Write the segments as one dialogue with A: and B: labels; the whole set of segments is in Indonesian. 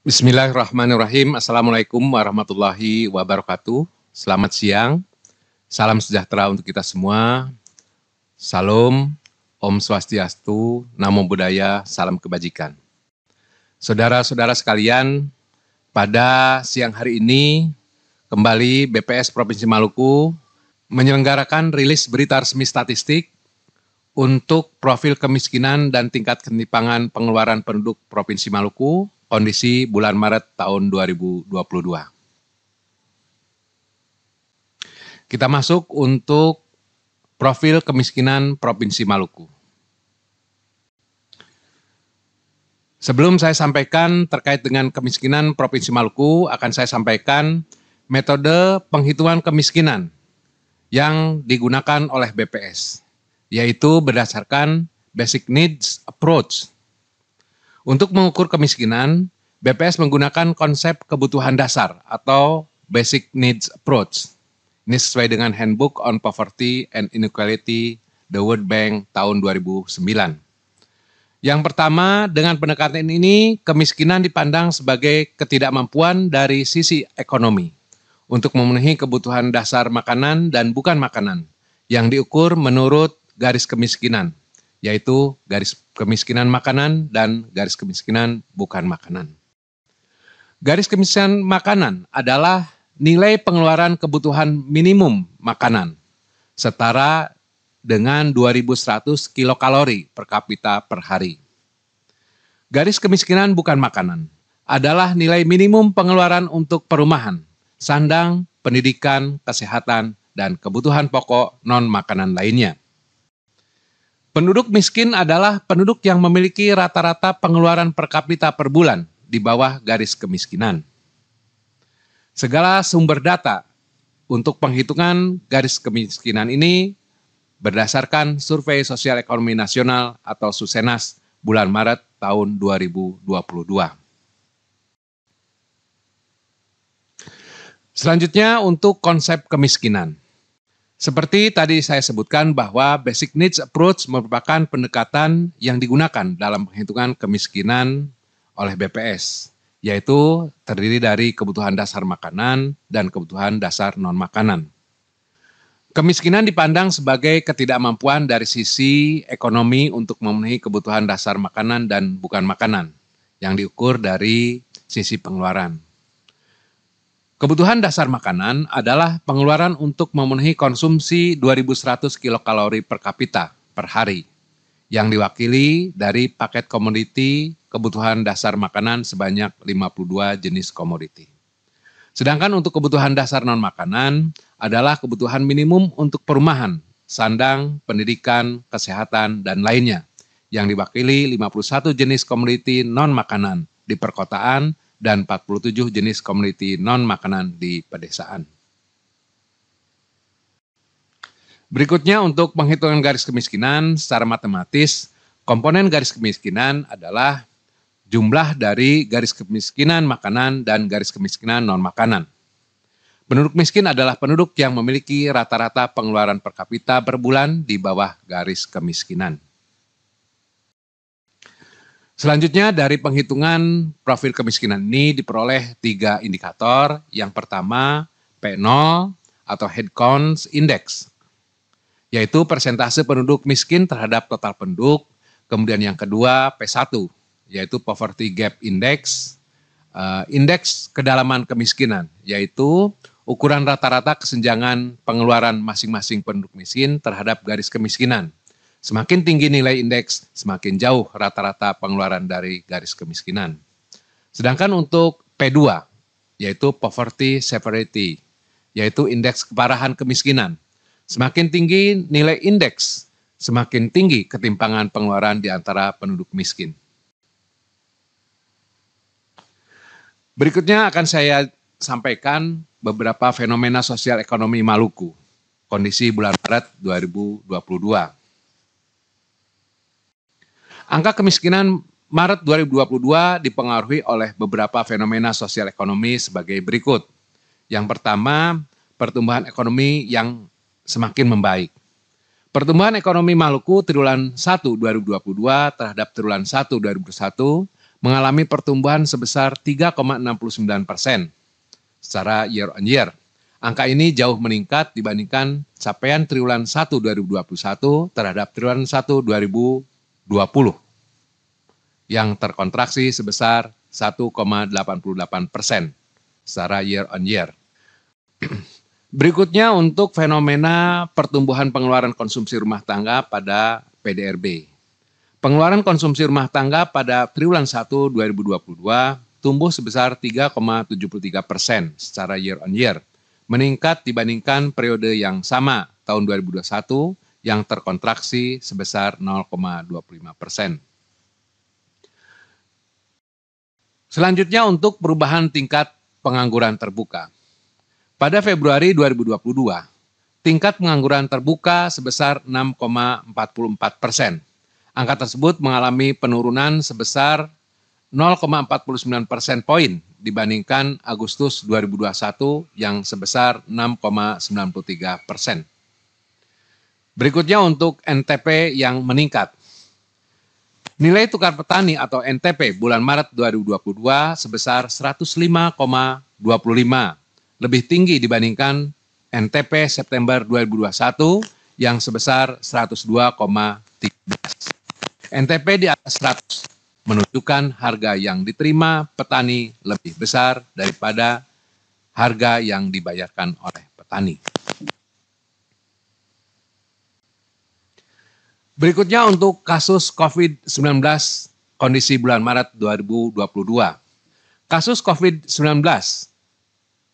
A: Bismillahirrahmanirrahim. Assalamualaikum warahmatullahi wabarakatuh. Selamat siang. Salam sejahtera untuk kita semua. Salam, Om Swastiastu, Namo Buddhaya, salam kebajikan. Saudara-saudara sekalian, pada siang hari ini kembali BPS Provinsi Maluku menyelenggarakan rilis berita resmi statistik untuk profil kemiskinan dan tingkat ketimpangan pengeluaran penduduk Provinsi Maluku kondisi bulan Maret tahun 2022. Kita masuk untuk profil kemiskinan Provinsi Maluku. Sebelum saya sampaikan terkait dengan kemiskinan Provinsi Maluku, akan saya sampaikan metode penghitungan kemiskinan yang digunakan oleh BPS, yaitu berdasarkan Basic Needs Approach. Untuk mengukur kemiskinan, BPS menggunakan konsep kebutuhan dasar atau Basic Needs Approach. Ini sesuai dengan Handbook on Poverty and Inequality, The World Bank tahun 2009. Yang pertama, dengan pendekatan ini, kemiskinan dipandang sebagai ketidakmampuan dari sisi ekonomi untuk memenuhi kebutuhan dasar makanan dan bukan makanan yang diukur menurut garis kemiskinan, yaitu garis kemiskinan makanan dan garis kemiskinan bukan makanan. Garis kemiskinan makanan adalah nilai pengeluaran kebutuhan minimum makanan setara dengan 2.100 kilokalori per kapita per hari. Garis kemiskinan bukan makanan adalah nilai minimum pengeluaran untuk perumahan, sandang, pendidikan, kesehatan, dan kebutuhan pokok non-makanan lainnya. Penduduk miskin adalah penduduk yang memiliki rata-rata pengeluaran per kapita per bulan di bawah garis kemiskinan. Segala sumber data untuk penghitungan garis kemiskinan ini berdasarkan Survei Sosial Ekonomi Nasional atau Susenas bulan Maret tahun 2022. Selanjutnya untuk konsep kemiskinan. Seperti tadi saya sebutkan bahwa Basic Needs Approach merupakan pendekatan yang digunakan dalam penghitungan kemiskinan oleh BPS, yaitu terdiri dari kebutuhan dasar makanan dan kebutuhan dasar non-makanan. Kemiskinan dipandang sebagai ketidakmampuan dari sisi ekonomi untuk memenuhi kebutuhan dasar makanan dan bukan makanan, yang diukur dari sisi pengeluaran. Kebutuhan dasar makanan adalah pengeluaran untuk memenuhi konsumsi 2.100 kilokalori per kapita per hari, yang diwakili dari paket komoditi kebutuhan dasar makanan sebanyak 52 jenis komoditi. Sedangkan untuk kebutuhan dasar non-makanan adalah kebutuhan minimum untuk perumahan, sandang, pendidikan, kesehatan, dan lainnya, yang diwakili 51 jenis komoditi non-makanan di perkotaan dan 47 jenis komoditi non-makanan di pedesaan. Berikutnya untuk penghitungan garis kemiskinan secara matematis, komponen garis kemiskinan adalah jumlah dari garis kemiskinan makanan dan garis kemiskinan non-makanan. Penduduk miskin adalah penduduk yang memiliki rata-rata pengeluaran per kapita per bulan di bawah garis kemiskinan. Selanjutnya dari penghitungan profil kemiskinan ini diperoleh 3 indikator. Yang pertama P0 atau Head Count Index, yaitu persentase penduduk miskin terhadap total penduduk. Kemudian yang kedua P1, yaitu Poverty Gap Index, indeks kedalaman kemiskinan, yaitu ukuran rata-rata kesenjangan pengeluaran masing-masing penduduk miskin terhadap garis kemiskinan. Semakin tinggi nilai indeks, semakin jauh rata-rata pengeluaran dari garis kemiskinan. Sedangkan untuk P2, yaitu Poverty Severity, yaitu indeks keparahan kemiskinan. Semakin tinggi nilai indeks, semakin tinggi ketimpangan pengeluaran di antara penduduk miskin. Berikutnya akan saya sampaikan beberapa fenomena sosial ekonomi Maluku, kondisi bulan Maret 2022. Angka kemiskinan Maret 2022 dipengaruhi oleh beberapa fenomena sosial ekonomi sebagai berikut. Yang pertama, pertumbuhan ekonomi yang semakin membaik. Pertumbuhan ekonomi Maluku triwulan 1 2022 terhadap triwulan 1 2021 mengalami pertumbuhan sebesar 3,69% secara year on year. Angka ini jauh meningkat dibandingkan capaian triwulan 1 2021 terhadap triwulan 1 2020 yang terkontraksi sebesar 1,88% secara year on year. Berikutnya untuk fenomena pertumbuhan pengeluaran konsumsi rumah tangga pada PDRB. Pengeluaran konsumsi rumah tangga pada triwulan 1 2022 tumbuh sebesar 3,73% secara year on year, meningkat dibandingkan periode yang sama tahun 2021 yang terkontraksi sebesar 0,25%. Selanjutnya untuk perubahan tingkat pengangguran terbuka. Pada Februari 2022, tingkat pengangguran terbuka sebesar 6,44%. Angka tersebut mengalami penurunan sebesar 0,49% poin dibandingkan Agustus 2021 yang sebesar 6,93%. Berikutnya untuk NTP yang meningkat. Nilai tukar petani atau NTP bulan Maret 2022 sebesar 105,25, lebih tinggi dibandingkan NTP September 2021 yang sebesar 102,13. NTP di atas 100 menunjukkan harga yang diterima petani lebih besar daripada harga yang dibayarkan oleh petani. Berikutnya untuk kasus COVID-19 kondisi bulan Maret 2022. Kasus COVID-19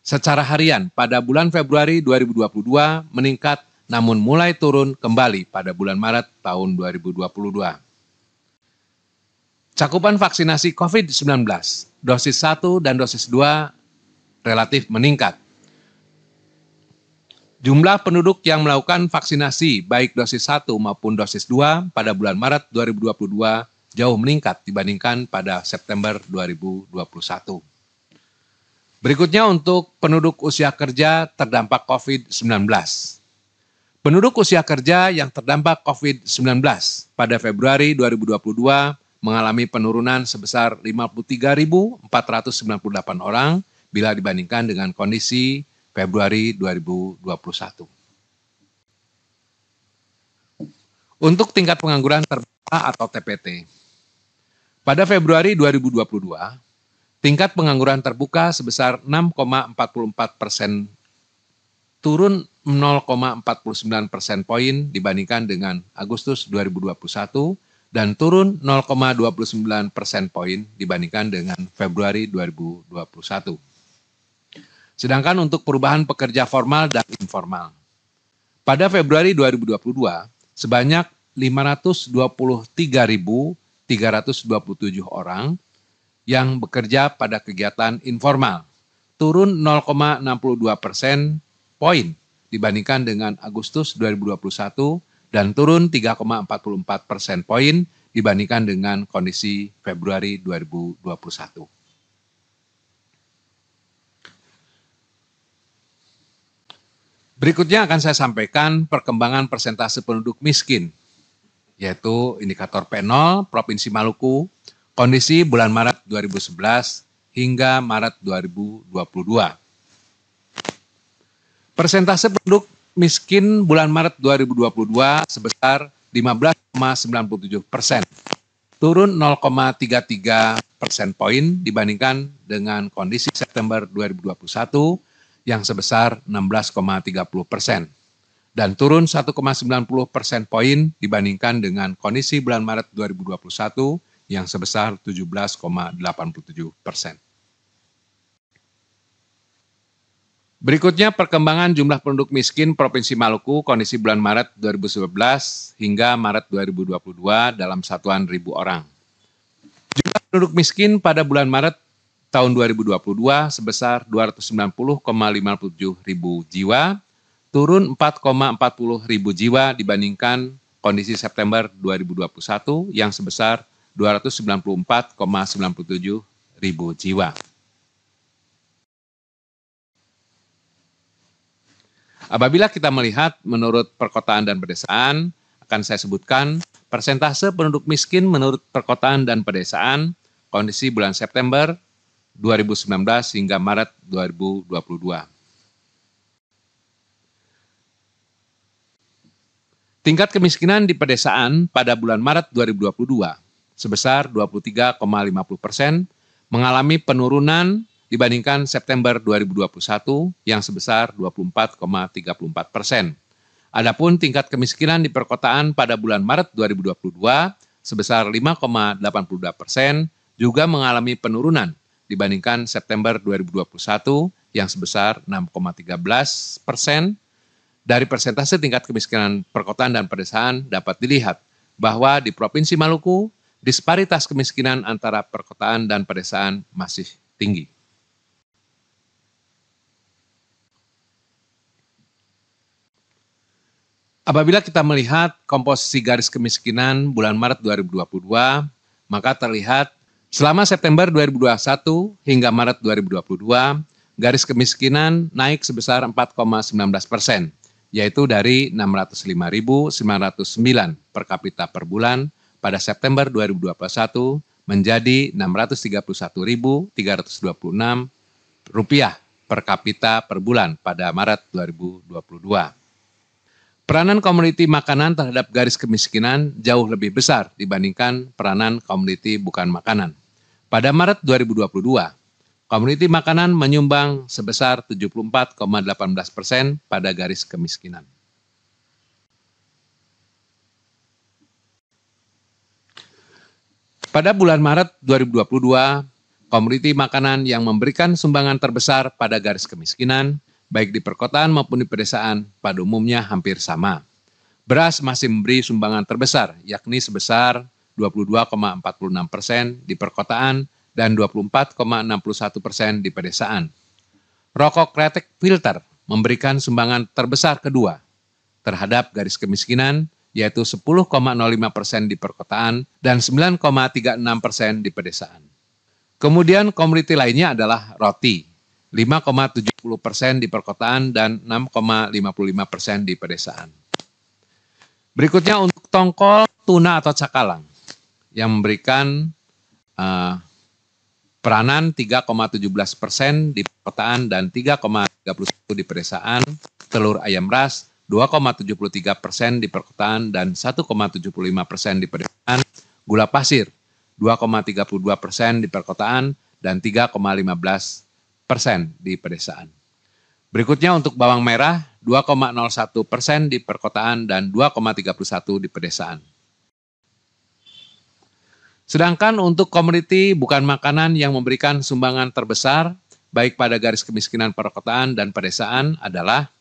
A: secara harian pada bulan Februari 2022 meningkat namun mulai turun kembali pada bulan Maret tahun 2022. Cakupan vaksinasi COVID-19, dosis 1 dan dosis 2 relatif meningkat. Jumlah penduduk yang melakukan vaksinasi baik dosis 1 maupun dosis 2 pada bulan Maret 2022 jauh meningkat dibandingkan pada September 2021. Berikutnya untuk penduduk usia kerja terdampak COVID-19. Penduduk usia kerja yang terdampak COVID-19 pada Februari 2022 mengalami penurunan sebesar 53.498 orang bila dibandingkan dengan kondisi Februari 2021. Untuk tingkat pengangguran terbuka atau TPT. Pada Februari 2022, tingkat pengangguran terbuka sebesar 6,44%, turun 0,49% poin dibandingkan dengan Agustus 2021 dan turun 0,29% poin dibandingkan dengan Februari 2021. Sedangkan untuk perubahan pekerja formal dan informal. Pada Februari 2022, sebanyak 523.327 orang yang bekerja pada kegiatan informal, turun 0,62% poin dibandingkan dengan Agustus 2021 dan turun 3,44% poin dibandingkan dengan kondisi Februari 2021. Berikutnya akan saya sampaikan perkembangan persentase penduduk miskin, yaitu indikator P0 Provinsi Maluku, kondisi bulan Maret 2011 hingga Maret 2022. Persentase penduduk miskin bulan Maret 2022 sebesar 15,97%, turun 0,33% poin dibandingkan dengan kondisi September 2021 yang sebesar 16,30%, dan turun 1,90% poin dibandingkan dengan kondisi bulan Maret 2021 yang sebesar 17,87%. Berikutnya perkembangan jumlah penduduk miskin Provinsi Maluku kondisi bulan Maret 2011 hingga Maret 2022 dalam satuan ribu orang. Jumlah penduduk miskin pada bulan Maret tahun 2022 sebesar 290,57 ribu jiwa, turun 4,40 ribu jiwa dibandingkan kondisi September 2021 yang sebesar 294,97 ribu jiwa. Apabila kita melihat menurut perkotaan dan pedesaan, akan saya sebutkan persentase penduduk miskin menurut perkotaan dan pedesaan kondisi bulan September 2019 hingga Maret 2022. Tingkat kemiskinan di pedesaan pada bulan Maret 2022 sebesar 23,50% mengalami penurunan dibandingkan September 2021 yang sebesar 24,34%. Adapun tingkat kemiskinan di perkotaan pada bulan Maret 2022 sebesar 5,82% juga mengalami penurunan dibandingkan September 2021 yang sebesar 6,13%. Dari persentase tingkat kemiskinan perkotaan dan pedesaan dapat dilihat bahwa di Provinsi Maluku, disparitas kemiskinan antara perkotaan dan pedesaan masih tinggi. Apabila kita melihat komposisi garis kemiskinan bulan Maret 2022, maka terlihat selama September 2021 hingga Maret 2022, garis kemiskinan naik sebesar 4,19%. Yaitu dari 605.909 per kapita per bulan pada September 2021 menjadi 631.326 rupiah per kapita per bulan pada Maret 2022. Peranan komoditi makanan terhadap garis kemiskinan jauh lebih besar dibandingkan peranan komoditi bukan makanan. Pada Maret 2022, komoditi makanan menyumbang sebesar 74,18% pada garis kemiskinan. Pada bulan Maret 2022, komoditi makanan yang memberikan sumbangan terbesar pada garis kemiskinan, baik di perkotaan maupun di pedesaan, pada umumnya hampir sama. Beras masih memberi sumbangan terbesar, yakni sebesar 22,46% di perkotaan, dan 24,61% di pedesaan. Rokok kretek filter memberikan sumbangan terbesar kedua terhadap garis kemiskinan, yaitu 10,05% di perkotaan dan 9,36% di pedesaan. Kemudian komoditi lainnya adalah roti, 5,70% di perkotaan dan 6,55% di pedesaan. Berikutnya untuk tongkol, tuna atau cakalang yang memberikan peranan 3,17% di perkotaan dan 3,31% di pedesaan, telur ayam ras 2,73% di perkotaan dan 1,75% di pedesaan, gula pasir 2,32% di perkotaan dan 3,15% di pedesaan. Berikutnya untuk bawang merah 2,01% di perkotaan dan 2,31% di pedesaan. Sedangkan untuk komoditi bukan makanan yang memberikan sumbangan terbesar, baik pada garis kemiskinan perkotaan dan pedesaan adalah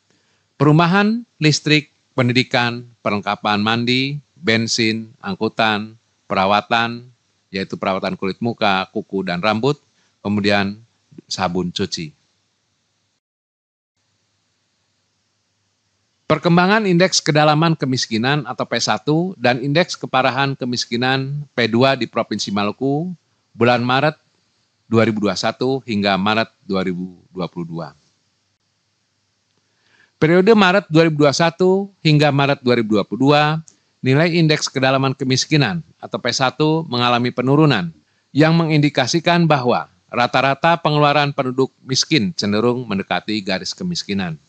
A: perumahan, listrik, pendidikan, perlengkapan mandi, bensin, angkutan, perawatan, yaitu perawatan kulit muka, kuku, dan rambut, kemudian sabun cuci. Perkembangan indeks kedalaman kemiskinan atau P1 dan indeks keparahan kemiskinan P2 di Provinsi Maluku bulan Maret 2021 hingga Maret 2022. Periode Maret 2021 hingga Maret 2022, nilai indeks kedalaman kemiskinan atau P1 mengalami penurunan yang mengindikasikan bahwa rata-rata pengeluaran penduduk miskin cenderung mendekati garis kemiskinan.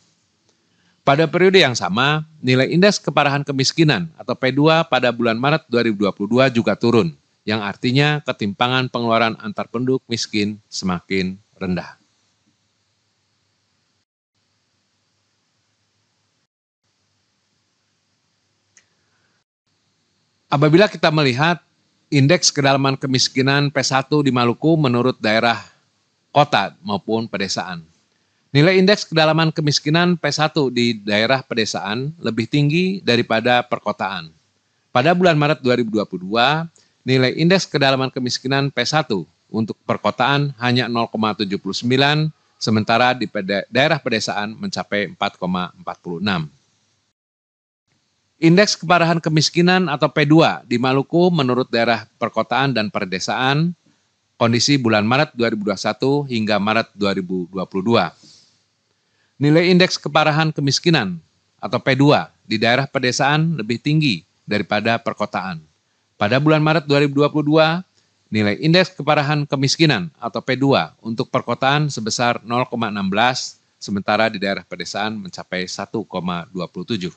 A: Pada periode yang sama, nilai indeks keparahan kemiskinan atau P2 pada bulan Maret 2022 juga turun, yang artinya ketimpangan pengeluaran antar penduduk miskin semakin rendah. Apabila kita melihat indeks kedalaman kemiskinan P1 di Maluku menurut daerah kota maupun pedesaan. Nilai indeks kedalaman kemiskinan P1 di daerah pedesaan lebih tinggi daripada perkotaan. Pada bulan Maret 2022, nilai indeks kedalaman kemiskinan P1 untuk perkotaan hanya 0,79, sementara di daerah pedesaan mencapai 4,46. Indeks keparahan kemiskinan atau P2 di Maluku menurut daerah perkotaan dan pedesaan, kondisi bulan Maret 2021 hingga Maret 2022. Nilai indeks keparahan kemiskinan atau P2 di daerah pedesaan lebih tinggi daripada perkotaan. Pada bulan Maret 2022, Nilai indeks keparahan kemiskinan atau P2 untuk perkotaan sebesar 0,16, sementara di daerah pedesaan mencapai 1,27.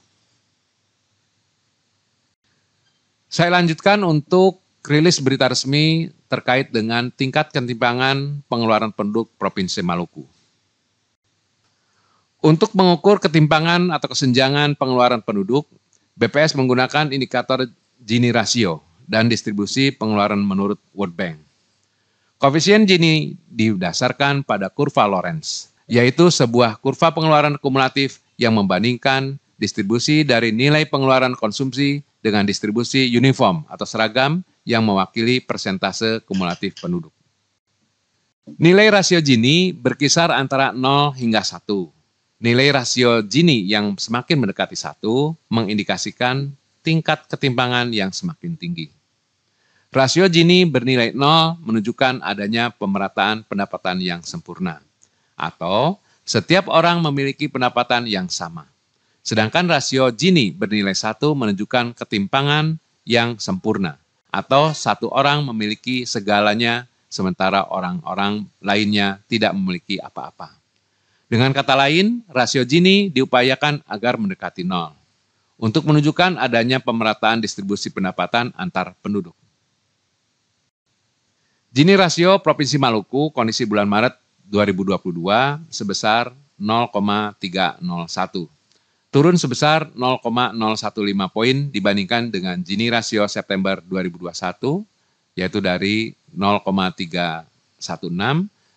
A: Saya lanjutkan untuk rilis berita resmi terkait dengan tingkat ketimpangan pengeluaran penduduk Provinsi Maluku. Untuk mengukur ketimpangan atau kesenjangan pengeluaran penduduk, BPS menggunakan indikator Gini rasio dan distribusi pengeluaran menurut World Bank. Koefisien Gini didasarkan pada kurva Lorenz, yaitu sebuah kurva pengeluaran kumulatif yang membandingkan distribusi dari nilai pengeluaran konsumsi dengan distribusi uniform atau seragam yang mewakili persentase kumulatif penduduk. Nilai rasio Gini berkisar antara 0 hingga 1. Nilai rasio Gini yang semakin mendekati 1 mengindikasikan tingkat ketimpangan yang semakin tinggi. Rasio Gini bernilai 0 menunjukkan adanya pemerataan pendapatan yang sempurna, atau setiap orang memiliki pendapatan yang sama. Sedangkan rasio Gini bernilai 1 menunjukkan ketimpangan yang sempurna, atau satu orang memiliki segalanya, sementara orang-orang lainnya tidak memiliki apa-apa. Dengan kata lain, rasio Gini diupayakan agar mendekati 0, untuk menunjukkan adanya pemerataan distribusi pendapatan antar penduduk. Gini rasio Provinsi Maluku kondisi bulan Maret 2022 sebesar 0,301, turun sebesar 0,015 poin dibandingkan dengan Gini rasio September 2021, yaitu dari 0,316,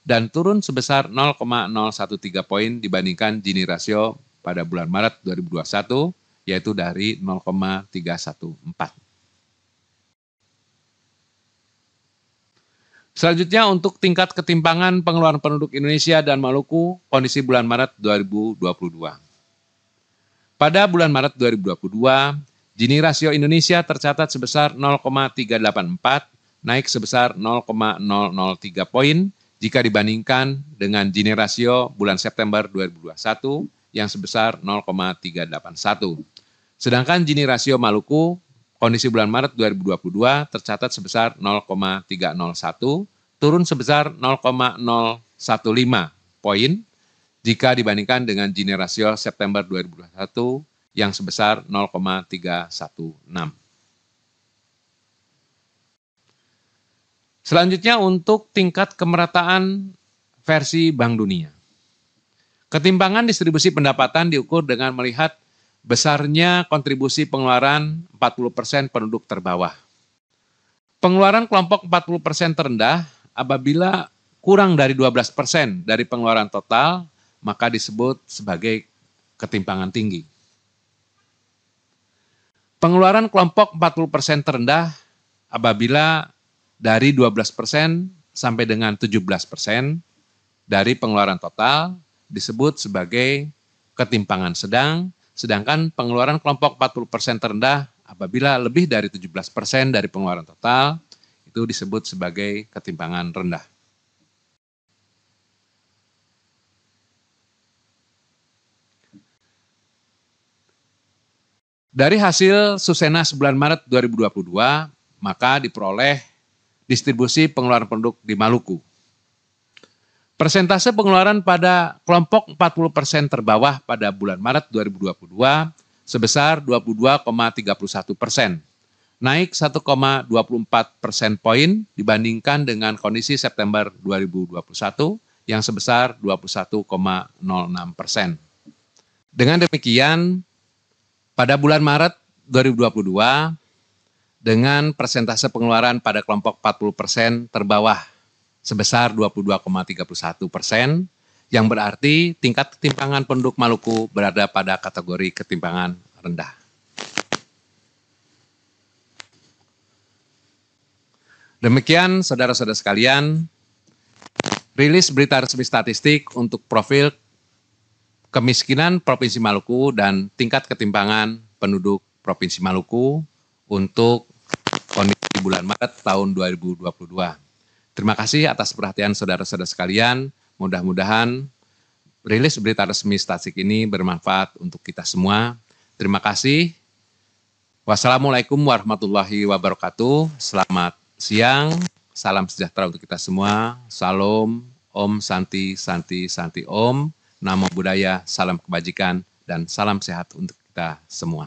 A: dan turun sebesar 0,013 poin dibandingkan Gini rasio pada bulan Maret 2021, yaitu dari 0,314. Selanjutnya untuk tingkat ketimpangan pengeluaran penduduk Indonesia dan Maluku kondisi bulan Maret 2022. Pada bulan Maret 2022, Gini rasio Indonesia tercatat sebesar 0,384, naik sebesar 0,003 poin jika dibandingkan dengan Gini rasio bulan September 2021 yang sebesar 0,381. Sedangkan Gini rasio Maluku kondisi bulan Maret 2022 tercatat sebesar 0,301, turun sebesar 0,015 poin jika dibandingkan dengan Gini rasio September 2021 yang sebesar 0,316. Selanjutnya untuk tingkat kemerataan versi Bank Dunia. Ketimpangan distribusi pendapatan diukur dengan melihat besarnya kontribusi pengeluaran 40% penduduk terbawah. Pengeluaran kelompok 40% terendah apabila kurang dari 12% dari pengeluaran total, maka disebut sebagai ketimpangan tinggi. Pengeluaran kelompok 40% terendah apabila dari 12% sampai dengan 17% dari pengeluaran total disebut sebagai ketimpangan sedang, sedangkan pengeluaran kelompok 40% terendah apabila lebih dari 17% dari pengeluaran total itu disebut sebagai ketimpangan rendah. Dari hasil Susenas bulan Maret 2022, maka diperoleh distribusi pengeluaran penduduk di Maluku. Persentase pengeluaran pada kelompok 40% terbawah pada bulan Maret 2022 sebesar 22,31%, naik 1,24 persen poin dibandingkan dengan kondisi September 2021 yang sebesar 21,06%. Dengan demikian, pada bulan Maret 2022, dengan persentase pengeluaran pada kelompok 40% terbawah sebesar 22,31%, yang berarti tingkat ketimpangan penduduk Maluku berada pada kategori ketimpangan rendah. Demikian saudara-saudara sekalian, rilis berita resmi statistik untuk profil kemiskinan Provinsi Maluku dan tingkat ketimpangan penduduk Provinsi Maluku untuk kondisi bulan Maret tahun 2022. Terima kasih atas perhatian saudara-saudara sekalian. Mudah-mudahan rilis berita resmi statistik ini bermanfaat untuk kita semua. Terima kasih. Wassalamualaikum warahmatullahi wabarakatuh. Selamat siang, salam sejahtera untuk kita semua. Salam, Om Santi, Santi, Santi Om. Namo Buddhaya, salam kebajikan, dan salam sehat untuk kita semua.